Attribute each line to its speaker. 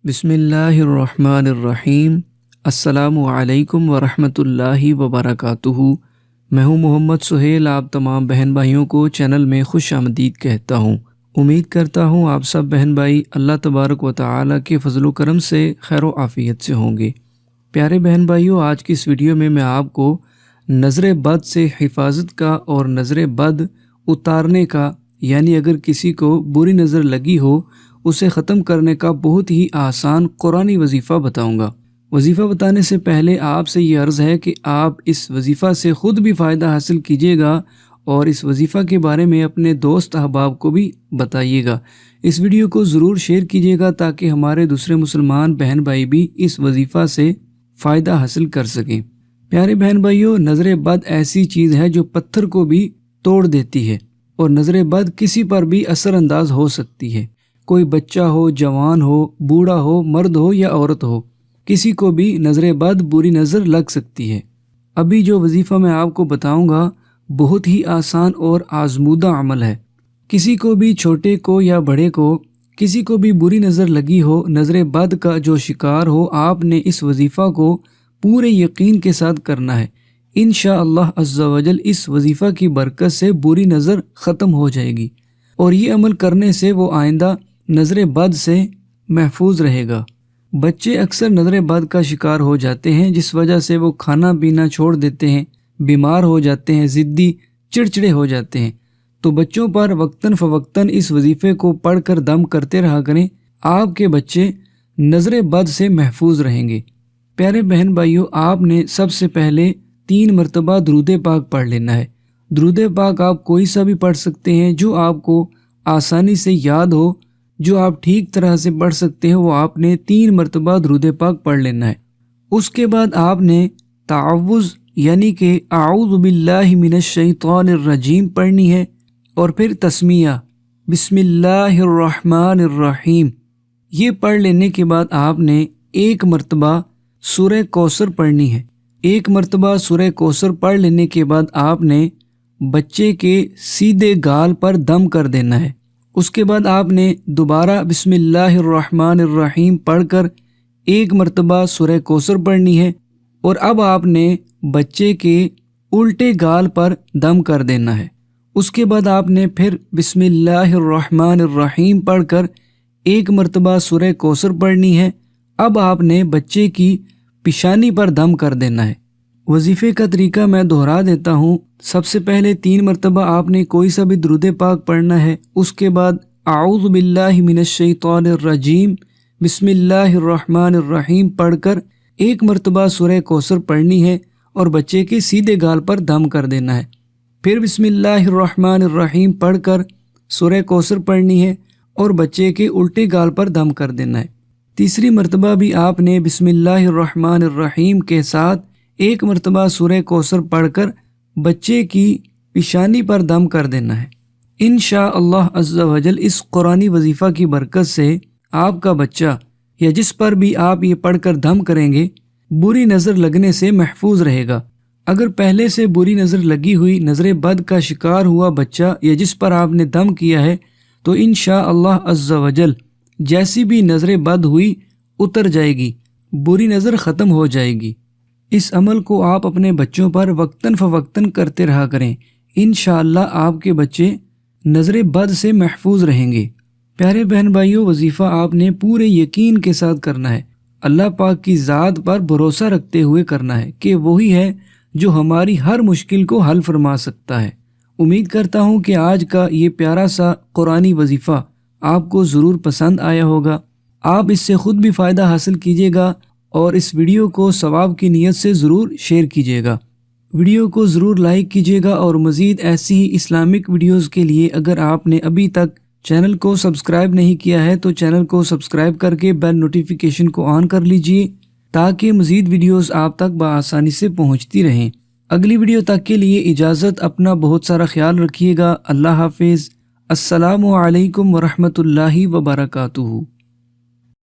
Speaker 1: بسم اللہ الرحمن الرحیم۔ السلام علیکم ورحمۃ اللہ وبرکاتہ۔ میں ہوں محمد سہیل، آپ تمام بہن بھائیوں کو چینل میں خوش آمدید کہتا ہوں۔ امید کرتا ہوں آپ سب بہن بھائی اللہ تبارک و تعالیٰ کے فضل و کرم سے خیر و عافیت سے ہوں گے۔ پیارے بہن بھائیوں، آج کی اس ویڈیو میں آپ کو نظر بد سے حفاظت کا اور نظر بد اتارنے کا، یعنی اگر کسی کو بری نظر لگی ہو اسے ختم کرنے کا بہت ہی آسان قرآنی وظیفہ بتاؤں گا۔ وظیفہ بتانے سے پہلے آپ سے یہ عرض ہے کہ آپ اس وظیفہ سے خود بھی فائدہ حاصل کیجیے گا اور اس وظیفہ کے بارے میں اپنے دوست احباب کو بھی بتائیے گا۔ اس ویڈیو کو ضرور شیئر کیجیے گا تاکہ ہمارے دوسرے مسلمان بہن بھائی بھی اس وظیفہ سے فائدہ حاصل کر سکیں۔ پیارے بہن بھائیوں، نظر بد ایسی چیز ہے جو پتھر کو بھی توڑ دیتی ہے، اور نظر بد کسی پر بھی اثر انداز ہو سکتی ہے۔ کوئی بچہ ہو، جوان ہو، بوڑھا ہو، مرد ہو یا عورت ہو، کسی کو بھی نظر بد بری نظر لگ سکتی ہے۔ ابھی جو وظیفہ میں آپ کو بتاؤں گا بہت ہی آسان اور آزمودہ عمل ہے۔ کسی کو بھی، چھوٹے کو یا بڑے کو، کسی کو بھی بری نظر لگی ہو، نظر بد کا جو شکار ہو، آپ نے اس وظیفہ کو پورے یقین کے ساتھ کرنا ہے۔ انشاءاللہ عز و جل اس وظیفہ کی برکت سے بری نظر ختم ہو جائے گی، اور یہ عمل کرنے سے وہ آئندہ نظر بد سے محفوظ رہے گا۔ بچے اکثر نظر بد کا شکار ہو جاتے ہیں، جس وجہ سے وہ کھانا پینا چھوڑ دیتے ہیں، بیمار ہو جاتے ہیں، ضدی، چڑچڑے ہو جاتے ہیں۔ تو بچوں پر وقتاً فوقتاً اس وظیفے کو پڑھ کر دم کرتے رہا کریں، آپ کے بچے نظر بد سے محفوظ رہیں گے۔ پیارے بہن بھائیوں، آپ نے سب سے پہلے 3 مرتبہ درود پاک پڑھ لینا ہے۔ درود پاک آپ کوئی سا بھی پڑھ سکتے ہیں جو آپ کو آسانی سے یاد ہو، جو آپ ٹھیک طرح سے پڑھ سکتے ہیں، وہ آپ نے 3 مرتبہ درود پاک پڑھ لینا ہے۔ اس کے بعد آپ نے تعوذ یعنی کہ اعوذ باللہ من الشیطان الرجیم پڑھنی ہے، اور پھر تسمیہ بسم اللہ الرحمن الرحیم یہ پڑھ لینے کے بعد آپ نے 1 مرتبہ سورہ کوثر پڑھنی ہے۔ 1 مرتبہ سورہ کوثر پڑھ لینے کے بعد آپ نے بچے کے سیدھے گال پر دم کر دینا ہے۔ اس کے بعد آپ نے دوبارہ بسم اللہ الرحمن الرحیم پڑھ کر 1 مرتبہ سورہ کوثر پڑھنی ہے، اور اب آپ نے بچے کے الٹے گال پر دم کر دینا ہے۔ اس کے بعد آپ نے پھر بسم اللہ الرحمن الرحیم پڑھ کر 1 مرتبہ سورہ کوثر پڑھنی ہے۔ اب آپ نے بچے کی پیشانی پر دم کر دینا ہے۔ وظیفے کا طریقہ میں دہرا دیتا ہوں۔ سب سے پہلے 3 مرتبہ آپ نے کوئی سا بھی درود پاک پڑھنا ہے۔ اس کے بعد اعوذ باللہ من الشیطان الرجیم بسم اللہ الرحمن الرحیم پڑھ کر 1 مرتبہ سورہ کوثر پڑھنی ہے، اور بچے کے سیدھے گال پر دم کر دینا ہے۔ پھر بسم اللہ الرحمن الرحیم پڑھ کر سورہ کوثر پڑھنی ہے، اور بچے کے الٹے گال پر دم کر دینا ہے۔ تیسری مرتبہ بھی آپ نے بسم اللہ الرحمن الرحیم کے ساتھ 1 مرتبہ سورہ کوثر پڑھ کر بچے کی پیشانی پر دم کر دینا ہے۔ انشاءاللہ عز و جل اس قرآنی وظیفہ کی برکت سے آپ کا بچہ یا جس پر بھی آپ یہ پڑھ کر دم کریں گے بری نظر لگنے سے محفوظ رہے گا۔ اگر پہلے سے بری نظر لگی ہوئی، نظر بد کا شکار ہوا بچہ یا جس پر آپ نے دم کیا ہے، تو انشاءاللہ عز و جل جیسی بھی نظر بد ہوئی اتر جائے گی، بری نظر ختم ہو جائے گی۔ اس عمل کو آپ اپنے بچوں پر وقتاً فوقتاً کرتے رہا کریں، انشاءاللہ آپ کے بچے نظر بد سے محفوظ رہیں گے۔ پیارے بہن بھائیوں، وظیفہ آپ نے پورے یقین کے ساتھ کرنا ہے، اللہ پاک کی ذات پر بھروسہ رکھتے ہوئے کرنا ہے کہ وہی ہے جو ہماری ہر مشکل کو حل فرما سکتا ہے۔ امید کرتا ہوں کہ آج کا یہ پیارا سا قرآنی وظیفہ آپ کو ضرور پسند آیا ہوگا۔ آپ اس سے خود بھی فائدہ حاصل کیجیے گا، اور اس ویڈیو کو ثواب کی نیت سے ضرور شیئر کیجیے گا۔ ویڈیو کو ضرور لائک کیجیے گا، اور مزید ایسی ہی اسلامک ویڈیوز کے لیے اگر آپ نے ابھی تک چینل کو سبسکرائب نہیں کیا ہے تو چینل کو سبسکرائب کر کے بیل نوٹیفیکیشن کو آن کر لیجئے تاکہ مزید ویڈیوز آپ تک بآسانی سے پہنچتی رہیں۔ اگلی ویڈیو تک کے لیے اجازت، اپنا بہت سارا خیال رکھیے گا۔ اللہ حافظ۔ السلام علیکم ورحمۃ اللہ وبرکاتہ۔